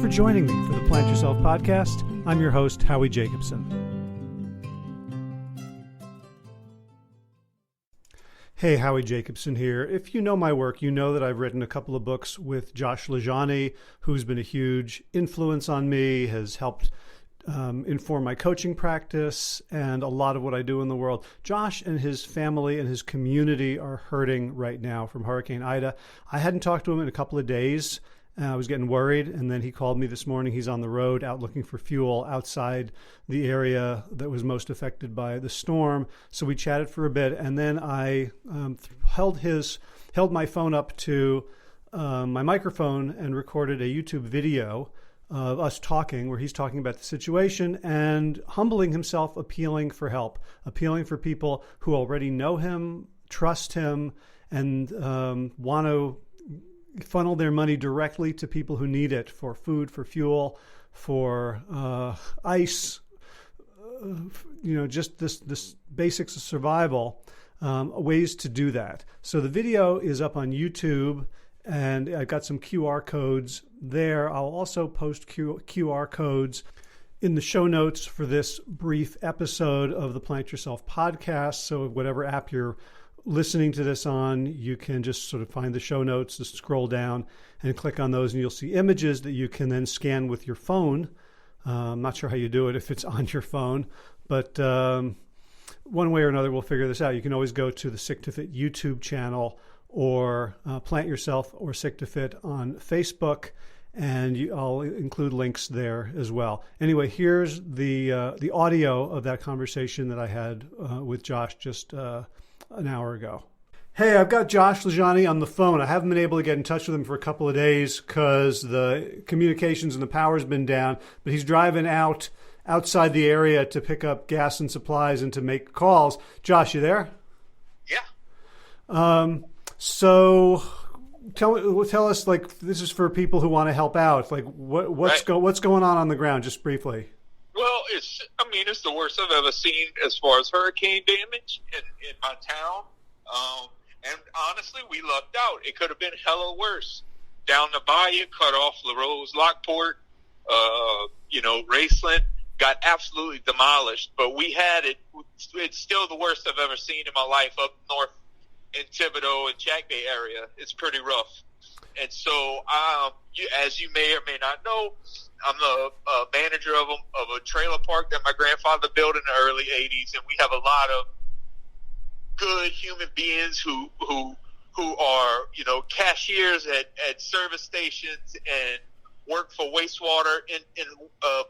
for joining me for the Plant Yourself podcast. I'm your host, Howie Jacobson. Hey, Howie Jacobson here. If you know my work, you know that I've written a couple of books with Josh LaJaunie, who's been a huge influence on me, has helped inform my coaching practice and a lot of what I do in the world. Josh and his family and his community are hurting right now from Hurricane Ida. I hadn't talked to him in a couple of days. I was getting worried, and then he called me this morning. He's on the road out looking for fuel outside the area that was most affected by the storm. So we chatted for a bit, and then I held my phone up to my microphone and recorded a YouTube video of us talking, where he's talking about the situation and humbling himself, appealing for help, appealing for people who already know him, trust him, and want to funnel their money directly to people who need it for food, for fuel, for ice, just this basics of survival, ways to do that. So the video is up on YouTube, and I've got some QR codes there. I'll also post QR codes in the show notes for this brief episode of the Plant Yourself podcast. So whatever app you're listening to this on, you can just sort of find the show notes, just scroll down and click on those, and you'll see images that you can then scan with your phone. I'm not sure how you do it if it's on your phone, but one way or another, we'll figure this out. You can always go to the Sick to Fit YouTube channel, or Plant Yourself or Sick to Fit on Facebook, and I'll include links there as well. Anyway, here's the audio of that conversation that I had with Josh just an hour ago. Hey, I've got Josh LaJaunie on the phone. I haven't been able to get in touch with him for a couple of days because the communications and the power's been down, but he's driving outside the area to pick up gas and supplies and to make calls. Josh, you there? Yeah. So tell us, like, this is for people who want to help out. Like, what's going on the ground, just briefly? Well, it's the worst I've ever seen as far as hurricane damage in my town. And honestly, we lucked out. It could have been hella worse. Down the bayou, cut off LaRose, Lockport, Raceland, got absolutely demolished. But we had it. It's still the worst I've ever seen in my life up north in Thibodaux and Jack Bay area. It's pretty rough. And so, as you may or may not know, I'm the manager of a trailer park that my grandfather built in the early 80s, and we have a lot of good human beings who are, cashiers at service stations and work for wastewater and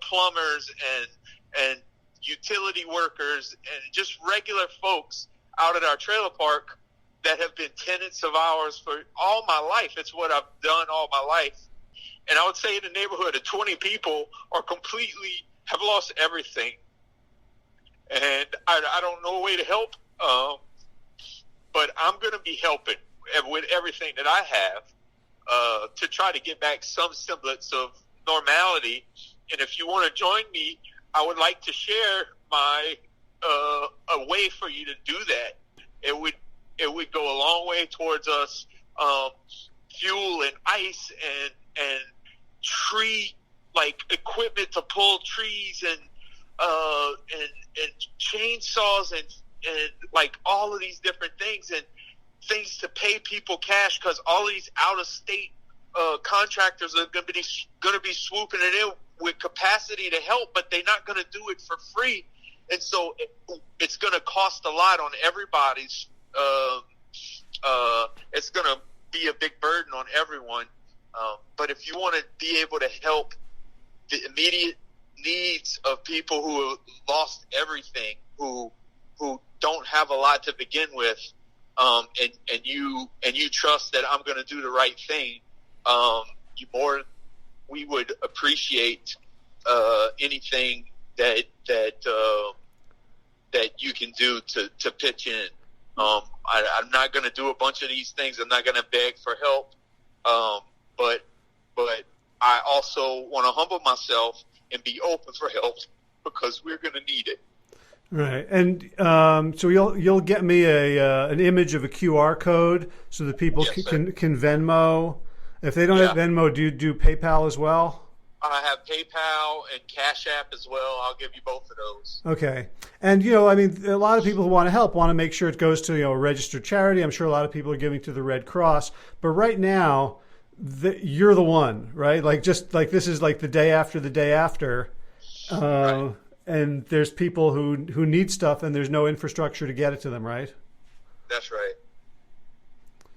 plumbers and utility workers and just regular folks out at our trailer park that have been tenants of ours for all my life. It's what I've done all my life. And I would say in a neighborhood of 20 people have lost everything. And I don't know a way to help, but I'm going to be helping with everything that I have to try to get back some semblance of normality. And if you want to join me, I would like to share a way for you to do that. It would go a long way towards us fuel and ice and tree equipment to pull trees and chainsaws and all of these different things and things to pay people cash, because all these out of state contractors are going to be swooping it in with capacity to help, but they're not going to do it for free, and so it's going to cost a lot on everybody's. It's going to be a big burden on everyone. But if you want to be able to help the immediate needs of people who have lost everything, who don't have a lot to begin with, and you trust that I'm going to do the right thing, we would appreciate anything that you can do to pitch in. I'm not going to do a bunch of these things. I'm not going to beg for help. But I also want to humble myself and be open for help, because we're going to need it. Right. And so you'll get me an image of a QR code so that people can Venmo. If they don't have Venmo, do you do PayPal as well? I have PayPal and Cash App as well. I'll give you both of those. Okay. And, I mean, a lot of people who want to help want to make sure it goes to, a registered charity. I'm sure a lot of people are giving to the Red Cross. But right now, you're the one, right? Like, just like this is like the day after the day after. Right. And there's people who need stuff and there's no infrastructure to get it to them, right? That's right.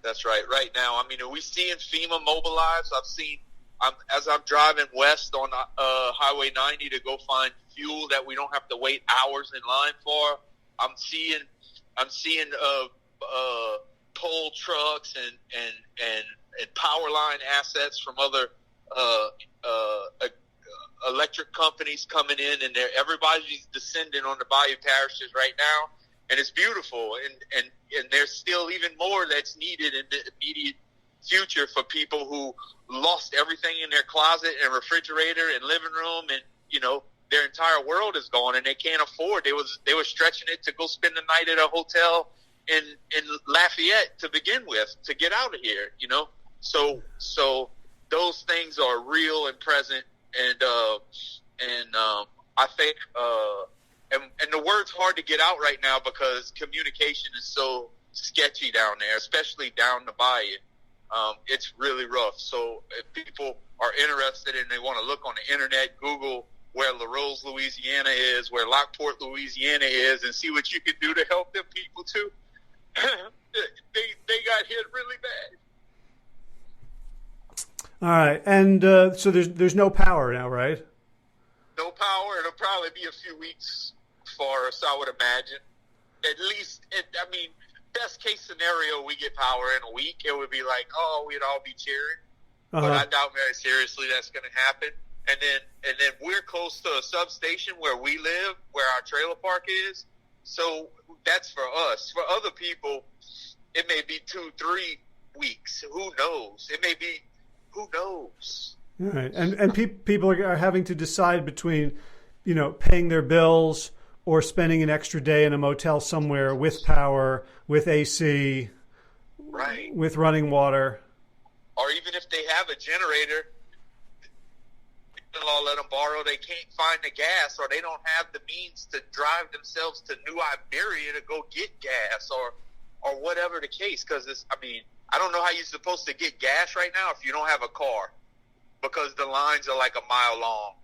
That's right. Right now, I mean, are we seeing FEMA mobilized? I've seen, as I'm driving west on Highway 90 to go find fuel that we don't have to wait hours in line for. I'm seeing toll trucks and power line assets from other electric companies coming in, and everybody's descending on the bayou parishes right now, and it's beautiful. And there's still even more that's needed in the immediate future for people who lost everything in their closet and refrigerator and living room, and their entire world is gone and they can't afford. They were stretching it to go spend the night at a hotel in Lafayette to begin with, to get out of here. So those things are real and present, and I think and the word's hard to get out right now because communication is so sketchy down there, especially down the bayou. It's really rough. So if people are interested and they want to look on the internet, Google where LaRose, Louisiana is, where Lockport, Louisiana is, and see what you can do to help them people too. they got hit really bad. All right. And so there's no power now, right? No power. It'll probably be a few weeks for us, I would imagine. At least, best case scenario, we get power in a week. It would be like, we'd all be cheering. Uh-huh. But I doubt very seriously that's going to happen. And then we're close to a substation where we live, where our trailer park is. So that's for us. For other people, it may be 2-3 weeks. Who knows? It may be, who knows? All right. And people are having to decide between, paying their bills or spending an extra day in a motel somewhere with power, with AC, right, with running water. Or even if they have a generator, they'll let them borrow. They can't find the gas, or they don't have the means to drive themselves to New Iberia to go get gas, or whatever the case. Because I don't know how you're supposed to get gas right now if you don't have a car, because the lines are like a mile long.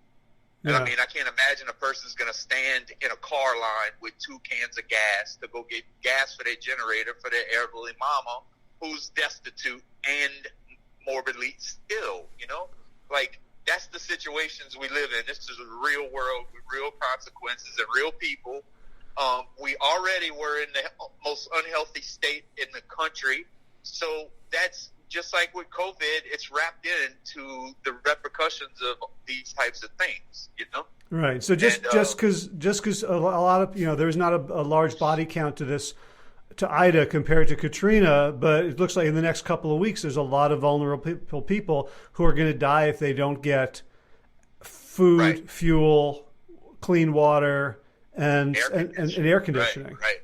Yeah. And I can't imagine a person's going to stand in a car line with 2 cans of gas to go get gas for their generator for their elderly mama who's destitute and morbidly ill, Like, that's the situations we live in. This is a real world with real consequences and real people. We already were in the most unhealthy state in the country. So that's just like with COVID, it's wrapped into the repercussions of these types of things, Right. So just because a lot of, there's not a large body count to Ida compared to Katrina, but it looks like in the next couple of weeks, there's a lot of vulnerable people who are going to die if they don't get food, right, fuel, clean water, and air conditioning. Right.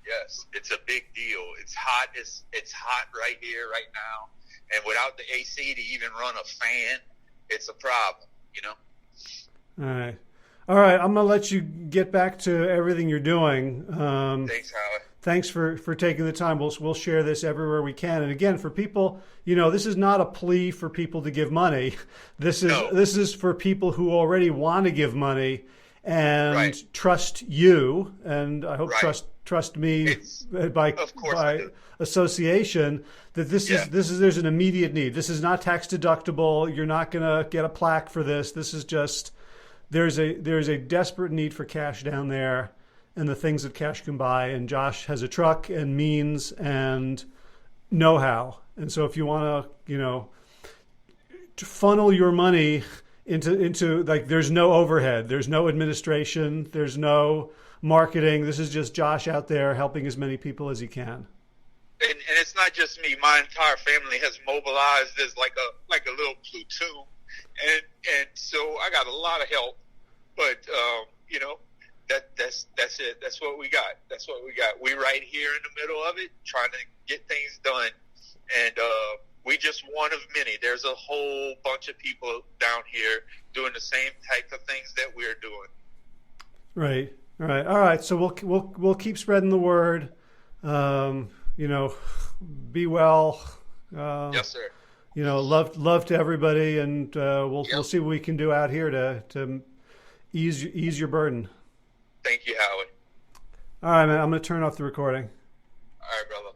Yes, it's a big deal. It's hot. It's hot right here, right now, and without the AC to even run a fan, it's a problem. All right. I'm gonna let you get back to everything you're doing. Thanks, Howard. Thanks for taking the time. We'll share this everywhere we can. And again, for people, this is not a plea for people to give money. This is for people who already want to give money and right, trust you, and I hope right, trust me by association, that there's an immediate need. This is not tax deductible. You're not going to get a plaque for this. This is just there's a desperate need for cash down there, and the things that cash can buy. And Josh has a truck and means and know-how. And so if you want to funnel your money into like, there's no overhead, there's no administration, there's no marketing. This is just Josh out there helping as many people as he can. And it's not just me. My entire family has mobilized as like a little platoon, and so I got a lot of help. But that's it. That's what we got. We right here in the middle of it, trying to get things done, and we just one of many. There's a whole bunch of people down here doing the same type of things that we're doing. Right. All right. So we'll keep spreading the word. Be well. Yes, sir. Love to everybody, and we'll see what we can do out here to ease your burden. Thank you, Howie. All right, man. I'm going to turn off the recording. All right, brother.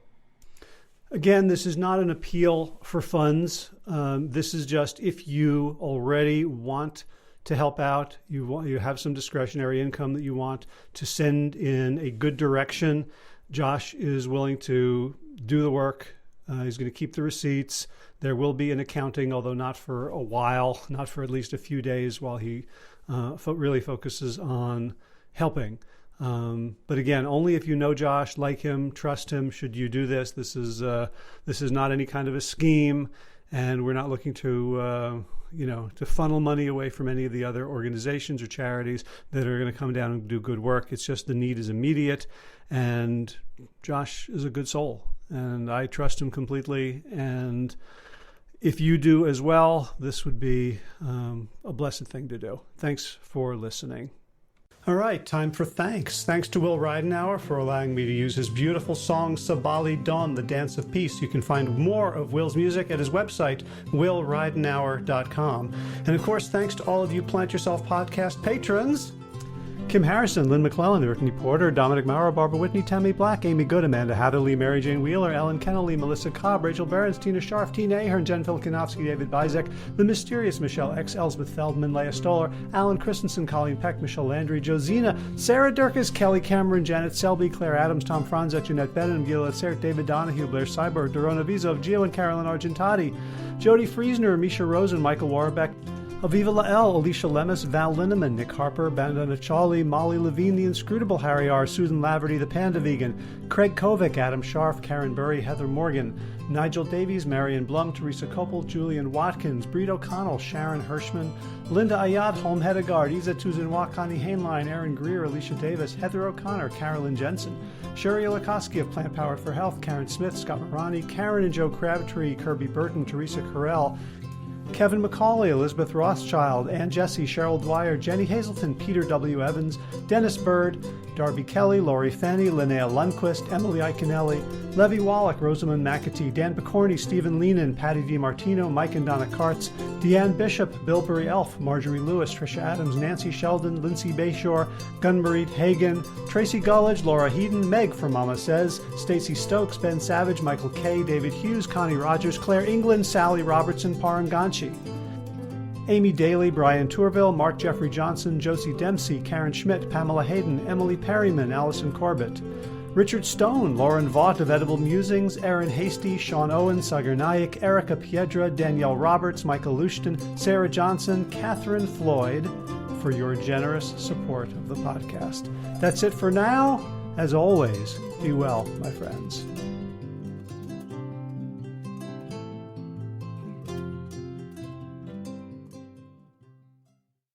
Again, this is not an appeal for funds. This is just if you already want to help out, you have some discretionary income that you want to send in a good direction. Josh is willing to do the work. He's going to keep the receipts. There will be an accounting, although not for a while, not for at least a few days while he really focuses on helping. But again, only if you know Josh, like him, trust him, should you do this. This is not any kind of a scheme, and we're not looking to funnel money away from any of the other organizations or charities that are going to come down and do good work. It's just the need is immediate, and Josh is a good soul, and I trust him completely. And if you do as well, this would be a blessed thing to do. Thanks for listening. All right, time for thanks. Thanks to Will Ridenauer for allowing me to use his beautiful song Sabali Dawn, The Dance of Peace. You can find more of Will's music at his website, willridenauer.com. And of course, thanks to all of you Plant Yourself podcast patrons. Kim Harrison, Lynn McClellan, Brittany Porter, Dominic Maurer, Barbara Whitney, Tammy Black, Amy Good, Amanda Hatherley, Mary Jane Wheeler, Ellen Kennelly, Melissa Cobb, Rachel Behrens, Tina Scharf, Tina Ahern, Jen Filikanovsky, David Bizek, The Mysterious Michelle X, Elsbeth Feldman, Leah Stoller, Alan Christensen, Colleen Peck, Michelle Landry, Josina, Sarah Durkis, Kelly Cameron, Janet Selby, Claire Adams, Tom Franzek, Jeanette Bennett, Gila Tsert, David Donahue, Blair Cyber, Dorona Vizov, Gio and Carolyn Argentati, Jody Friesner, Misha Rosen, Michael Warbeck, Aviva Lael, Alicia Lemus, Val Linneman, Nick Harper, Bandana Charlie, Molly Levine, The Inscrutable Harry R., Susan Laverty, The Panda Vegan, Craig Kovic, Adam Scharf, Karen Burry, Heather Morgan, Nigel Davies, Marion Blum, Teresa Koppel, Julian Watkins, Breed O'Connell, Sharon Hirschman, Linda Ayad, Holm Hedegaard, Isa Tuzinwa, Connie Hainline, Aaron Greer, Alicia Davis, Heather O'Connor, Carolyn Jensen, Sherry Olakoski of Plant Powered for Health, Karen Smith, Scott Morani, Karen and Joe Crabtree, Kirby Burton, Teresa Carell, Kevin McCauley, Elizabeth Rothschild, Ann Jesse, Cheryl Dwyer, Jenny Hazelton, Peter W. Evans, Dennis Bird, Darby Kelly, Laurie Fanny, Linnea Lundquist, Emily Iconelli, Levy Wallach, Rosamund McAtee, Dan Picorni, Stephen Leenan, Patty DiMartino, Mike and Donna Kartz, Deanne Bishop, Billbury Elf, Marjorie Lewis, Tricia Adams, Nancy Sheldon, Lindsay Bayshore, Gunmarie Hagan, Tracy Gullidge, Laura Heaton, Meg from Mama Says, Stacey Stokes, Ben Savage, Michael Kay, David Hughes, Connie Rogers, Claire England, Sally Robertson, Paranganchi, Amy Daly, Brian Tourville, Mark Jeffrey Johnson, Josie Dempsey, Karen Schmidt, Pamela Hayden, Emily Perryman, Allison Corbett, Richard Stone, Lauren Vaught of Edible Musings, Aaron Hasty, Sean Owen, Sagar Naik, Erica Piedra, Danielle Roberts, Michael Lushton, Sarah Johnson, Catherine Floyd, for your generous support of the podcast. That's it for now. As always, be well, my friends.